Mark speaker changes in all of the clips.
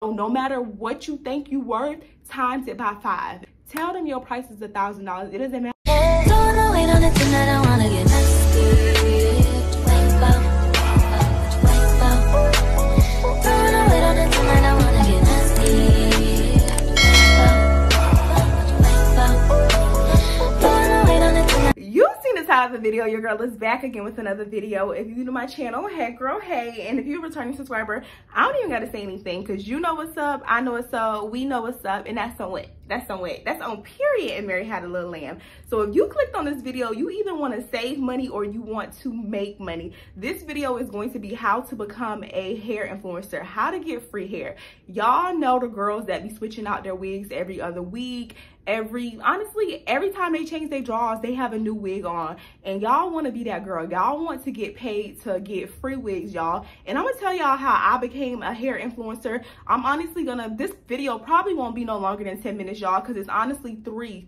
Speaker 1: No matter what you think you worth, times it by 5. Tell them your price is $1,000. It doesn't matter.
Speaker 2: Don't know it on the thing that I wanna get nasty. Don't know it on the thing that I wanna get nasty. Don't know it on the thing that
Speaker 1: You've seen the title of the video. Your girl is back again with another video. If you're new to my channel, hey girl, hey. And if you're a returning subscriber, I don't even gotta say anything because you know what's up, I know what's up, we know what's up, and that's on what? That's on period and Mary Had a Little Lamb. So if you clicked on this video, you either want to save money or you want to make money. This video is going to be how to become a hair influencer, how to get free hair. Y'all know the girls that be switching out their wigs every other week. Honestly, every time they change their draws, they have a new wig on. And y'all want to be that girl. Y'all want to get paid to get free wigs, y'all. And I'm going to tell y'all how I became a hair influencer. I'm honestly this video probably won't be no longer than 10 minutes, y'all, because it's honestly three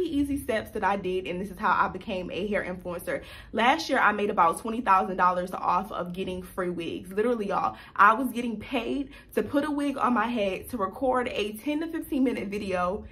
Speaker 1: easy steps that I did, and this is how I became a hair influencer. Last year, I made about $20,000 off of getting free wigs. Literally, y'all, I was getting paid to put a wig on my head, to record a 10 to 15 minute video,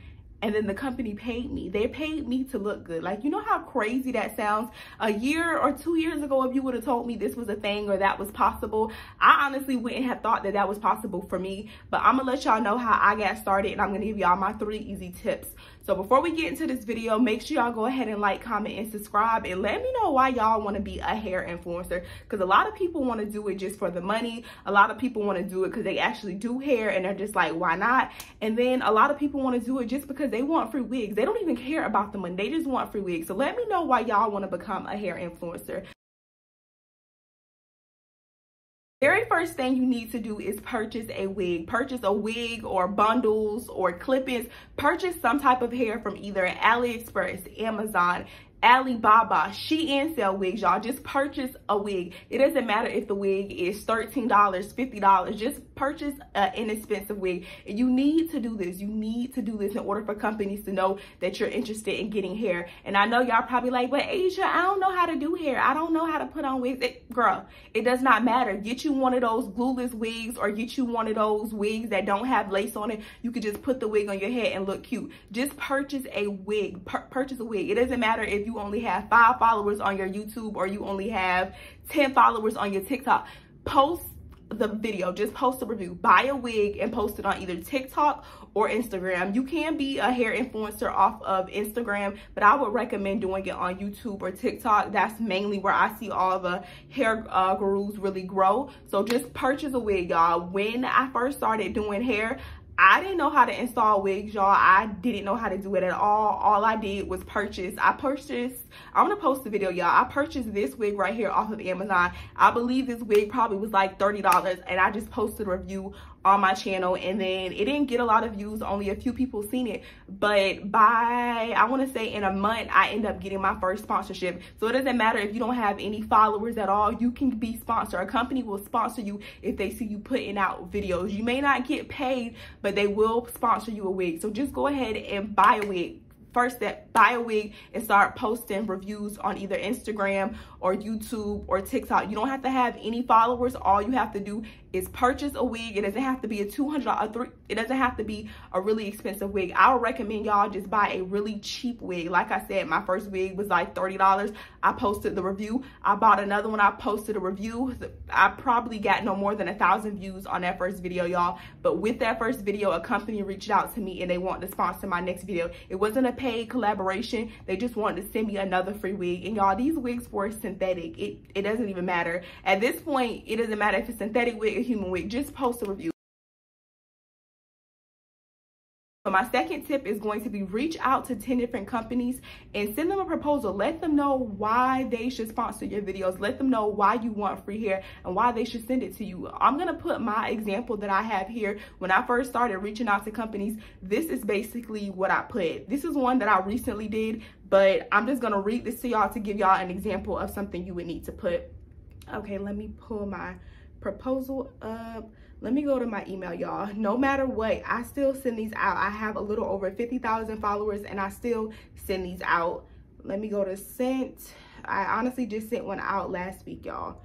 Speaker 1: and then the company paid me. They paid me to look good. Like, you know how crazy that sounds? A year or 2 years ago, if you would have told me this was a thing or that was possible, I honestly wouldn't have thought that that was possible for me. But I'm gonna let y'all know how I got started, and I'm gonna give y'all my 3 easy tips. So before we get into this video, make sure y'all go ahead and like, comment, and subscribe, and let me know why y'all want to be a hair influencer. Because a lot of people want to do it just for the money. A lot of people want to do it because they actually do hair and they're just like, why not? And then a lot of people want to do it just because they want free wigs. They don't even care about the money. They just want free wigs. So let me know why y'all want to become a hair influencer. Very first thing you need to do is purchase a wig. Purchase a wig or bundles or clip-ins. Purchase some type of hair from either AliExpress, Amazon, Alibaba, Shein sell wigs, y'all. Just purchase a wig. It doesn't matter if the wig is $13, $50. Just purchase an inexpensive wig. And you need to do this. You need to do this in order for companies to know that you're interested in getting hair. And I know y'all probably like, but Asia, I don't know how to do hair. I don't know how to put on wigs. Girl, it does not matter. Get you one of those glueless wigs or get you one of those wigs that don't have lace on it. You could just put the wig on your head and look cute. Just purchase a wig. Purchase a wig. It doesn't matter if you only have 5 followers on your YouTube or you only have 10 followers on your TikTok. Post the video, just post a review. Buy a wig and post it on either TikTok or Instagram. You can be a hair influencer off of Instagram, but I would recommend doing it on YouTube or TikTok. That's mainly where I see all the hair gurus really grow. So just purchase a wig, y'all. When I first started doing hair, I didn't know how to install wigs, y'all. I didn't know how to do it at all. All I did was purchase. I'm gonna post the video, y'all. I purchased this wig right here off of Amazon. I believe this wig probably was like $30, and I just posted a review on my channel, and then it didn't get a lot of views. Only a few people seen it, but by, I want to say in a month, I end up getting my first sponsorship. So it doesn't matter if you don't have any followers at all. You can be sponsored. A company will sponsor you if they see you putting out videos. You may not get paid, but they will sponsor you a wig. So just go ahead and buy a wig. First step, buy a wig and start posting reviews on either Instagram or YouTube or TikTok. You don't have to have any followers. All you have to do is purchase a wig. It doesn't have to be a $200, it doesn't have to be a really expensive wig. I would recommend y'all just buy a really cheap wig. Like I said, my first wig was like $30. I posted the review. I bought another one. I posted a review. I probably got no more than 1,000 views on that first video, y'all. But with that first video, a company reached out to me and they want to sponsor my next video. It wasn't a paid collaboration. They just wanted to send me another free wig. And y'all, these wigs were synthetic. It doesn't even matter. At this point, it doesn't matter if it's synthetic wig or human wig. Just post a review. So my second tip is going to be reach out to 10 different companies and send them a proposal. Let them know why they should sponsor your videos. Let them know why you want free hair and why they should send it to you. I'm going to put my example that I have here. When I first started reaching out to companies, this is basically what I put. This is one that I recently did, but I'm just going to read this to y'all to give y'all an example of something you would need to put. Okay, let me pull my proposal up. Let me go to my email, y'all. No matter what, I still send these out. I have a little over 50,000 followers and I still send these out. Let me go to sent. I honestly just sent one out last week, y'all.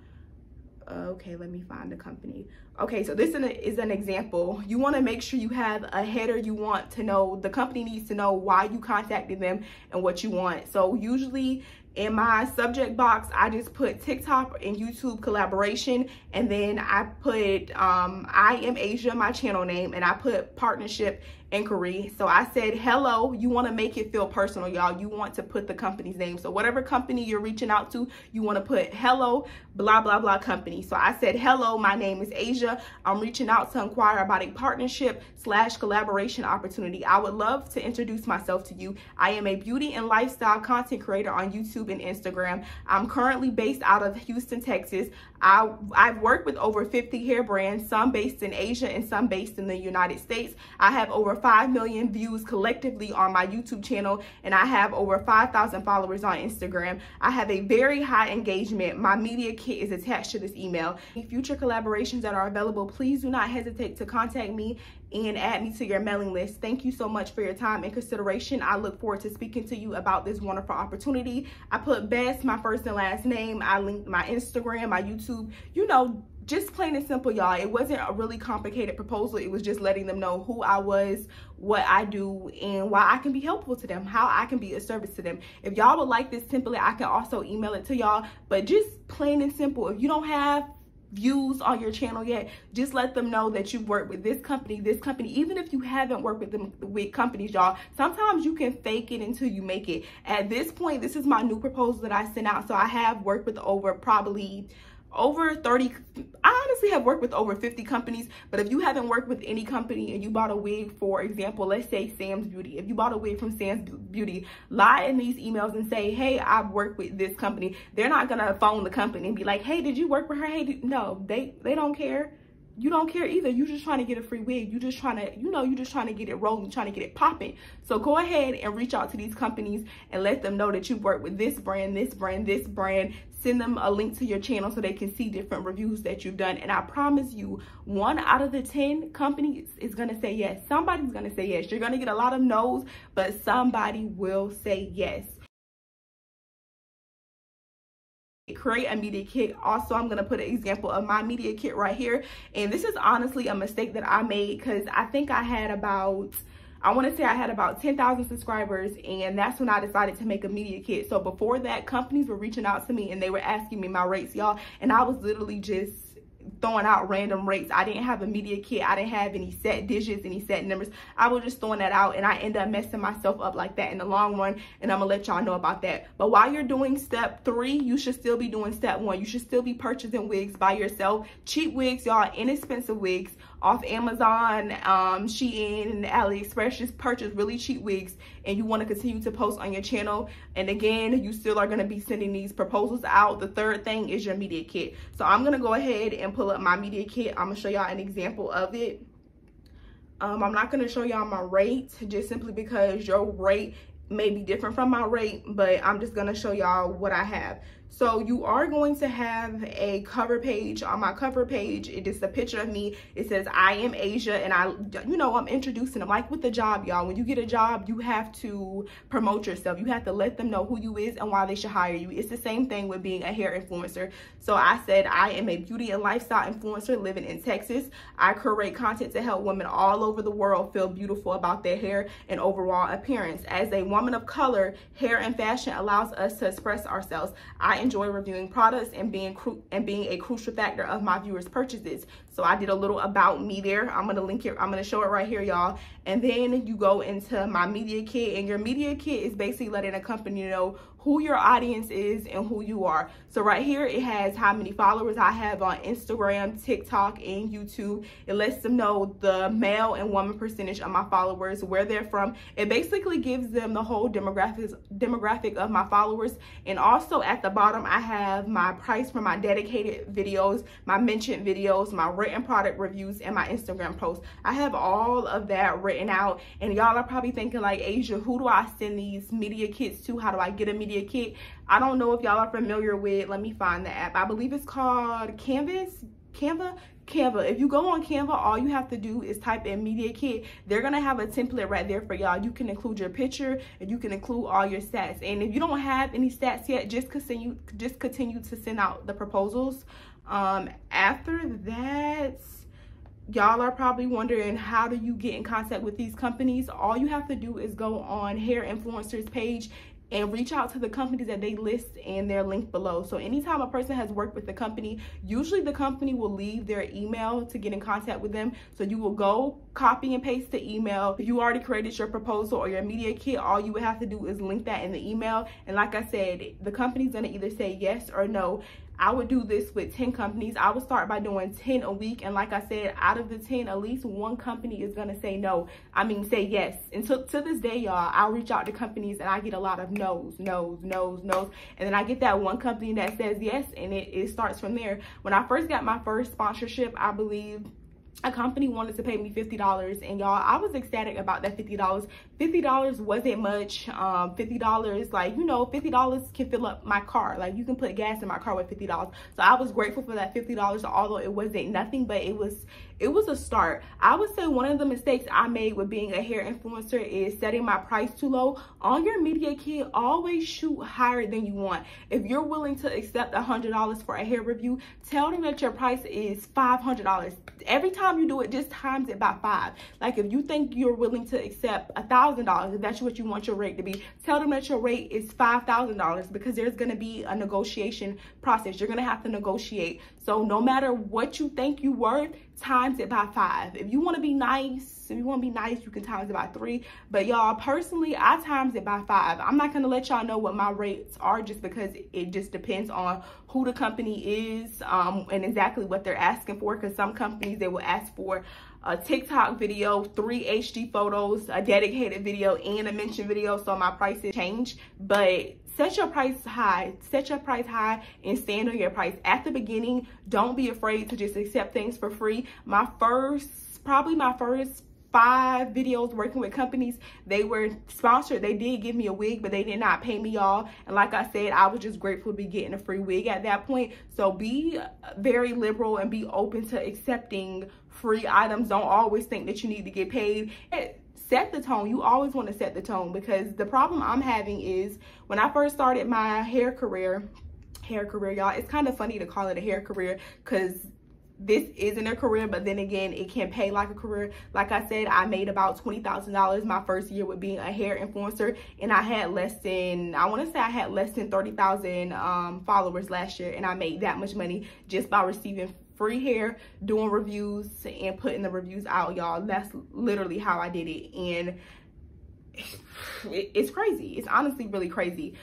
Speaker 1: Okay, let me find the company. Okay, so this is an example. You want to make sure you have a header. You want to know, the company needs to know why you contacted them and what you want. So usually in my subject box, I just put TikTok and YouTube collaboration, and then I put I Am Asia, my channel name, and I put partnership inquiry. So I said hello. You want to make it feel personal, y'all. You want to put the company's name. So whatever company you're reaching out to, you want to put hello, blah, blah, blah company. So I said hello, my name is Asia. I'm reaching out to inquire about a partnership / collaboration opportunity. I would love to introduce myself to you. I am a beauty and lifestyle content creator on YouTube and Instagram. I'm currently based out of Houston, Texas. I've worked with over 50 hair brands, some based in Asia and some based in the United States. I have over 5 million views collectively on my YouTube channel, and I have over 5,000 followers on Instagram. I have a very high engagement. My media kit is attached to this email. Any future collaborations that are available, please do not hesitate to contact me and add me to your mailing list. Thank you so much for your time and consideration. I look forward to speaking to you about this wonderful opportunity. I put Bess, my first and last name. I linked my Instagram, my YouTube, you know, just plain and simple, y'all. It wasn't a really complicated proposal. It was just letting them know who I was, what I do, and why I can be helpful to them, how I can be a service to them. If y'all would like this template, I can also email it to y'all, but just plain and simple. If you don't have views on your channel yet, just let them know that you've worked with this company. Even if you haven't worked with them with companies, y'all, sometimes you can fake it until you make it. At this point, this is my new proposal that I sent out. So I have worked with over 30, I honestly have worked with over 50 companies. But if you haven't worked with any company and you bought a wig, for example, let's say Sam's Beauty, if you bought a wig from Sam's Beauty, lie in these emails and say, hey, I've worked with this company. They're not gonna phone the company and be like, hey, did you work with her? Hey, no, they don't care. You don't care either. You're just trying to get a free wig. You're just trying to, you're just trying to get it rolling, trying to get it popping. So go ahead and reach out to these companies and let them know that you've worked with this brand, this brand, this brand. Send them a link to your channel so they can see different reviews that you've done. And I promise you, 1 out of the 10 companies is going to say yes. Somebody's going to say yes. You're going to get a lot of no's, but somebody will say yes. Create a media kit. Also, I'm going to put an example of my media kit right here. And this is honestly a mistake that I made, because I think I had about, I want to say I had about 10,000 subscribers, and that's when I decided to make a media kit. So before that, companies were reaching out to me and they were asking me my rates, y'all, and I was literally just throwing out random rates. I didn't have a media kit. I didn't have any set digits, any set numbers. I was just throwing that out, and I end up messing myself up like that in the long run, and I'm gonna let y'all know about that. But while you're doing step 3, you should still be doing step 1. You should still be purchasing wigs by yourself. Cheap wigs, y'all, inexpensive wigs off Amazon, Shein, and AliExpress. Just purchase really cheap wigs, and you want to continue to post on your channel. And again, you still are going to be sending these proposals out. The third thing is your media kit. So I'm going to go ahead and pull up my media kit. I'm going to show y'all an example of it. I'm not going to show y'all my rate, just simply because your rate may be different from my rate, but I'm just going to show y'all what I have. So you are going to have a cover page. On my cover page, it is a picture of me. It says I Am Asia, and I'm introducing them. Like with the job, y'all, when you get a job, you have to promote yourself. You have to let them know who you is and why they should hire you. It's the same thing with being a hair influencer. So I said I am a beauty and lifestyle influencer living in Texas. I create content to help women all over the world feel beautiful about their hair and overall appearance. As a woman of color, hair and fashion allows us to express ourselves. I enjoy reviewing products and being a crucial factor of my viewers' purchases. So I did a little about me there. I'm gonna link it. I'm gonna show it right here, y'all. And then you go into my media kit, and your media kit is basically letting a company know who your audience is and who you are. So right here, it has how many followers I have on Instagram, TikTok, and YouTube. It lets them know the male and woman percentage of my followers, where they're from. It basically gives them the whole demographic of my followers. And also at the bottom, I have my price for my dedicated videos, my mentioned videos, my written product reviews, and my Instagram posts. I have all of that written out. And y'all are probably thinking like, Asia, who do I send these media kits to? How do I get a media kit? I don't know if y'all are familiar with, let me find the app. I believe it's called Canva. If you go on Canva, all you have to do is type in media kit. They're gonna have a template right there for y'all. You can include your picture, and you can include all your stats. And if you don't have any stats yet, just continue to send out the proposals. After that, y'all are probably wondering, how do you get in contact with these companies? All you have to do is go on Hair Influencers page and reach out to the companies that they list in their link below. So anytime a person has worked with the company, usually the company will leave their email to get in contact with them. So you will go copy and paste the email. If you already created your proposal or your media kit, all you would have to do is link that in the email. And like I said, the company's gonna either say yes or no. I would do this with 10 companies. I would start by doing 10 a week. And like I said, out of the 10, at least one company is gonna say no. I mean, say yes. And to this day, y'all, I'll reach out to companies and I get a lot of no's. And then I get that one company that says yes, and it starts from there. When I first got my first sponsorship, I believe a company wanted to pay me $50, and y'all, I was ecstatic about that $50. $50 wasn't much. $50, like, you know, $50 can fill up my car. Like, you can put gas in my car with $50. So I was grateful for that $50, although it wasn't nothing, but it was a start. I would say one of the mistakes I made with being a hair influencer is setting my price too low. On your media kit, always shoot higher than you want. If you're willing to accept $100 for a hair review, tell them that your price is $500. Every time you do it, just times it by 5. Like, if you think you're willing to accept $1,000, if that's what you want your rate to be, tell them that your rate is $5,000, because there's going to be a negotiation process. You're going to have to negotiate. So no matter what you think you're worth, times it by 5. If you want to be nice, you can times it by 3. But y'all, personally, I times it by 5. I'm not going to let y'all know what my rates are, just because it just depends on who the company is and exactly what they're asking for. Because some companies, they will ask for a TikTok video, 3 HD photos, a dedicated video, and a mention video. So my prices change. But set your price high. Set your price high and stand on your price. At the beginning, don't be afraid to just accept things for free. Probably my first 5 videos working with companies, they were sponsored. They did give me a wig, but they did not pay me, y'all. And like I said, I was just grateful to be getting a free wig at that point. So be very liberal and be open to accepting free items. Don't always think that you need to get paid. Set the tone. You always want to set the tone, because the problem I'm having is, when I first started my hair career, y'all, it's kind of funny to call it a hair career, because this isn't a career, but then again, it can pay like a career. Like I said, I made about $20,000 my first year with being a hair influencer, and I had less than 30,000 followers last year, and I made that much money just by receiving free hair, doing reviews, and putting the reviews out, y'all. That's literally how I did it, and it's crazy. It's honestly really crazy.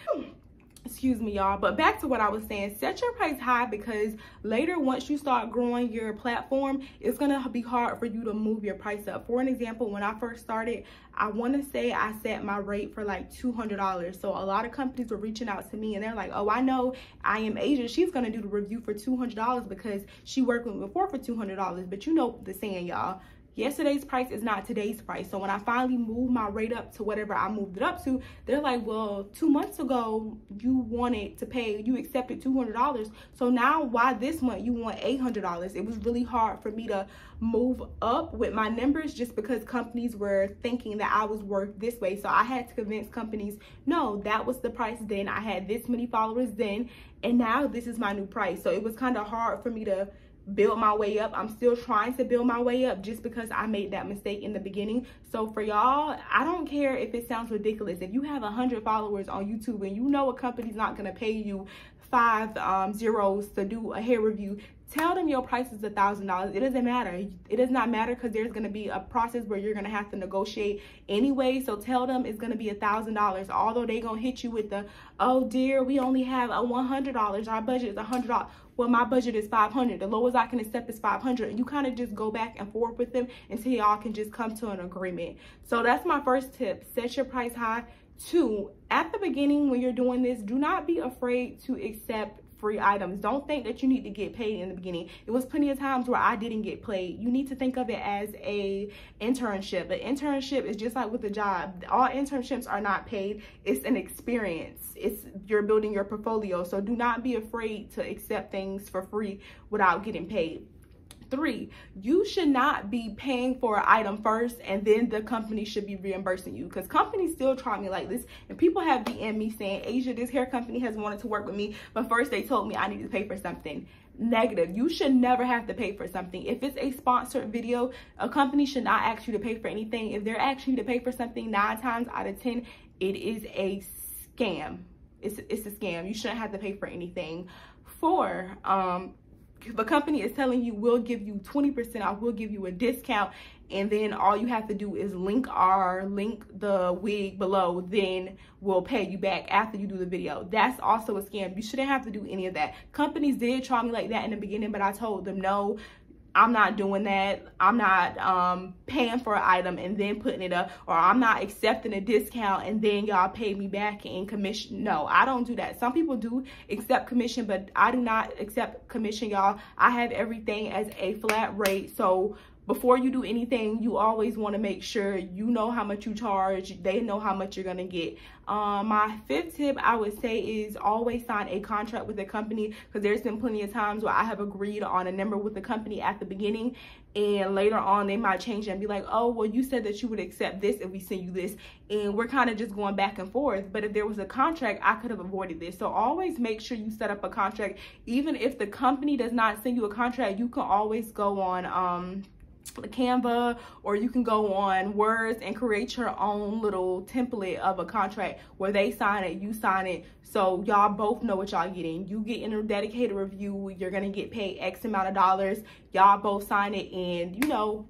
Speaker 1: Excuse me, y'all. But back to what I was saying, set your price high, because later, once you start growing your platform, it's gonna be hard for you to move your price up. For an example, when I first started, I want to say I set my rate for like $200. So a lot of companies were reaching out to me, and they're like, oh, I know I Am Asia, she's gonna do the review for $200 because she worked with me before for $200. But you know the saying, y'all, yesterday's price is not today's price. So when I finally moved my rate up to whatever I moved it up to, they're like, well, 2 months ago, you accepted $200. So now why this month you want $800? It was really hard for me to move up with my numbers, just because companies were thinking that I was worth this way. So I had to convince companies, no, that was the price then. I had this many followers then, and now this is my new price. So it was kind of hard for me to build my way up. I'm still trying to build my way up, just because I made that mistake in the beginning. So for y'all, I don't care if it sounds ridiculous. If you have 100 followers on YouTube and you know a company's not gonna pay you 5 zeros to do a hair review, tell them your price is $1,000. It doesn't matter. It does not matter, because there's going to be a process where you're going to have to negotiate anyway. So tell them it's going to be $1,000. Although they going to hit you with the, oh dear, we only have a $100. Our budget is $100. Well, my budget is $500. The lowest I can accept is $500. And you kind of just go back and forth with them until y'all can just come to an agreement. So that's my first tip. Set your price high. 2, at the beginning when you're doing this, do not be afraid to accept free items. Don't think that you need to get paid in the beginning. It was plenty of times where I didn't get paid. You need to think of it as a internship. An internship is just like with a job. All internships are not paid. It's an experience. You're building your portfolio. So do not be afraid to accept things for free without getting paid. 3, you should not be paying for an item first and then the company should be reimbursing you, because companies still try me like this, and people have DM'd me saying, Asia, this hair company has wanted to work with me, but first they told me I need to pay for something. negative. You should never have to pay for something. If it's a sponsored video, a company should not ask you to pay for anything. If they're asking you to pay for something, 9 times out of 10, it is a scam. It's a scam. You shouldn't have to pay for anything. 4, if a company is telling you, we'll give you 20% off, we'll give you a discount, and then all you have to do is link the wig below, then we'll pay you back after you do the video. That's also a scam. You shouldn't have to do any of that. Companies did try me like that in the beginning, but I told them, no, I'm not doing that. I'm not paying for an item and then putting it up, or I'm not accepting a discount and then y'all pay me back in commission. No, I don't do that. Some people do accept commission, but I do not accept commission, y'all. I have everything as a flat rate. So before you do anything, you always want to make sure you know how much you charge. They know how much you're going to get. My 5th tip, I would say, is always sign a contract with a company, because there's been plenty of times where I have agreed on a number with the company at the beginning, and later on they might change and be like, oh, well, you said that you would accept this if we send you this, and we're kind of just going back and forth. But if there was a contract, I could have avoided this. So always make sure you set up a contract. Even if the company does not send you a contract, you can always go on Canva, or you can go on Words and create your own little template of a contract where they sign it, you sign it, so y'all both know what y'all getting. You get in a dedicated review, you're gonna get paid X amount of dollars, y'all both sign it, and you know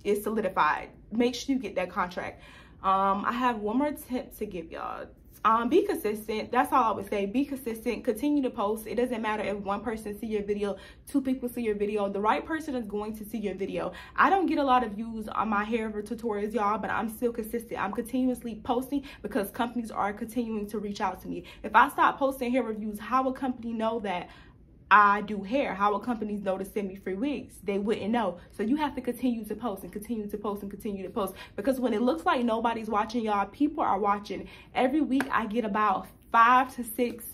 Speaker 1: it's solidified. Make sure you get that contract. I have one more tip to give y'all. Be consistent. That's all I would say. Be consistent. Continue to post. It doesn't matter if one person see your video, 2 people see your video. The right person is going to see your video. I don't get a lot of views on my hair tutorials, y'all, but I'm still consistent. I'm continuously posting because companies are continuing to reach out to me. If I stop posting hair reviews, how will a company know that I do hair? How will companies know to send me free wigs? They wouldn't know. So you have to continue to post and continue to post and continue to post, because when it looks like nobody's watching, y'all, people are watching. Every week I get about 5 to 6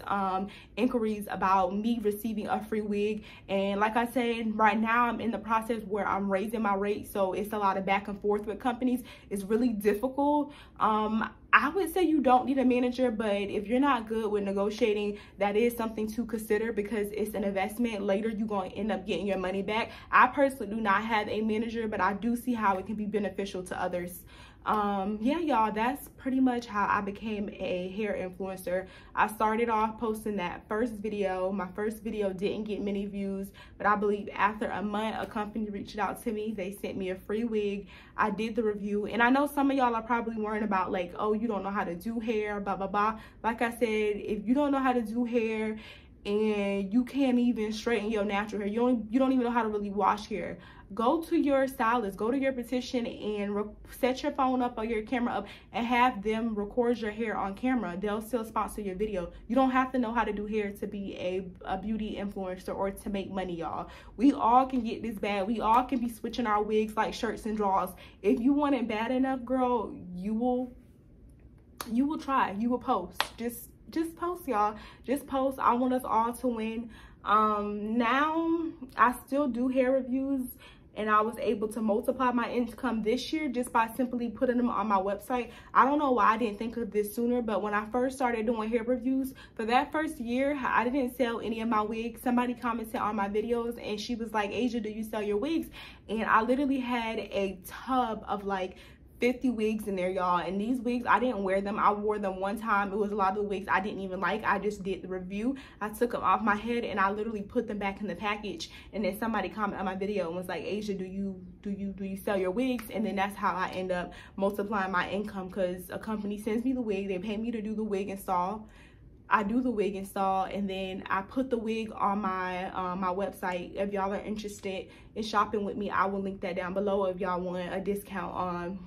Speaker 1: inquiries about me receiving a free wig, and like I said, right now I'm in the process where I'm raising my rate, so it's a lot of back and forth with companies. It's really difficult. I would say you don't need a manager, but if you're not good with negotiating, that is something to consider, because it's an investment. Later you're going to end up getting your money back. I personally do not have a manager, but I do see how it can be beneficial to others. Yeah, y'all, that's pretty much how I became a hair influencer. I started off posting that first video. My first video didn't get many views, but I believe after a month, a company reached out to me. They sent me a free wig. I did the review, and I know some of y'all are probably worrying about, like, oh, you don't know how to do hair, blah, blah, blah. Like I said, if you don't know how to do hair and you can't even straighten your natural hair, you don't even know how to really wash hair, go to your stylist, go to your beautician, and set your phone up or your camera up and have them record your hair on camera. They'll still sponsor your video. You don't have to know how to do hair to be a beauty influencer or to make money, y'all. We all can get this bad. We all can be switching our wigs like shirts and drawers. If you want it bad enough, girl, you will try. You will post. Just post, y'all. Just post. I want us all to win. Now I still do hair reviews, and I was able to multiply my income this year just by simply putting them on my website. I don't know why I didn't think of this sooner, but when I first started doing hair reviews, for that first year, I didn't sell any of my wigs. Somebody commented on my videos and she was like, Asia, do you sell your wigs? And I literally had a tub of like 50 wigs in there, y'all, and these wigs, I didn't wear them. I wore them one time. It was a lot of the wigs I didn't even like. I just did the review. I took them off my head and I literally put them back in the package, and then somebody commented on my video and was like, Asia, do you sell your wigs? And then that's how I end up multiplying my income, because a company sends me the wig, they pay me to do the wig install. I do the wig install, and then I put the wig on my my website. If y'all are interested in shopping with me, I will link that down below if y'all want a discount on.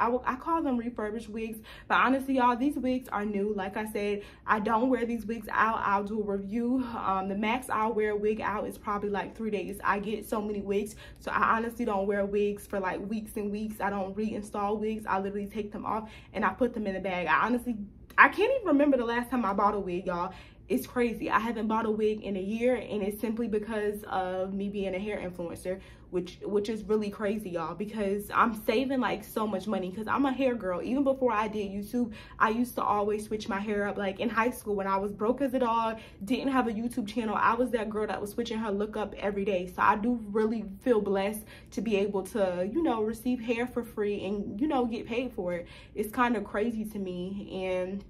Speaker 1: I call them refurbished wigs, but honestly, y'all, these wigs are new. Like I said, I don't wear these wigs out. I'll do a review. The max I'll wear a wig out is probably like 3 days. I get so many wigs, so I honestly don't wear wigs for like weeks and weeks. I don't reinstall wigs. I literally take them off and I put them in the bag. I can't even remember the last time I bought a wig, y'all. it's crazy. I haven't bought a wig in a year, and it's simply because of me being a hair influencer, which is really crazy, y'all, because I'm saving like so much money because I'm a hair girl. Even before I did YouTube, I used to always switch my hair up. Like in high school when I was broke as a dog, didn't have a YouTube channel, I was that girl that was switching her look up every day. So I do really feel blessed to be able to, you know, receive hair for free and, you know, get paid for it. It's kind of crazy to me. And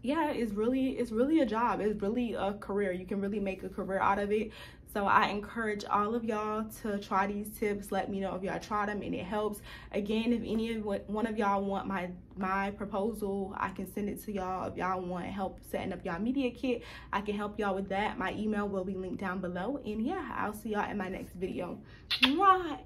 Speaker 1: yeah, it's really a job. It's really a career. You can really make a career out of it. So I encourage all of y'all to try these tips. Let me know if y'all try them and it helps. Again, if one of y'all want my proposal, I can send it to y'all. If y'all want help setting up y'all media kit, I can help y'all with that. My email will be linked down below. And yeah, I'll see y'all in my next video. Mwah!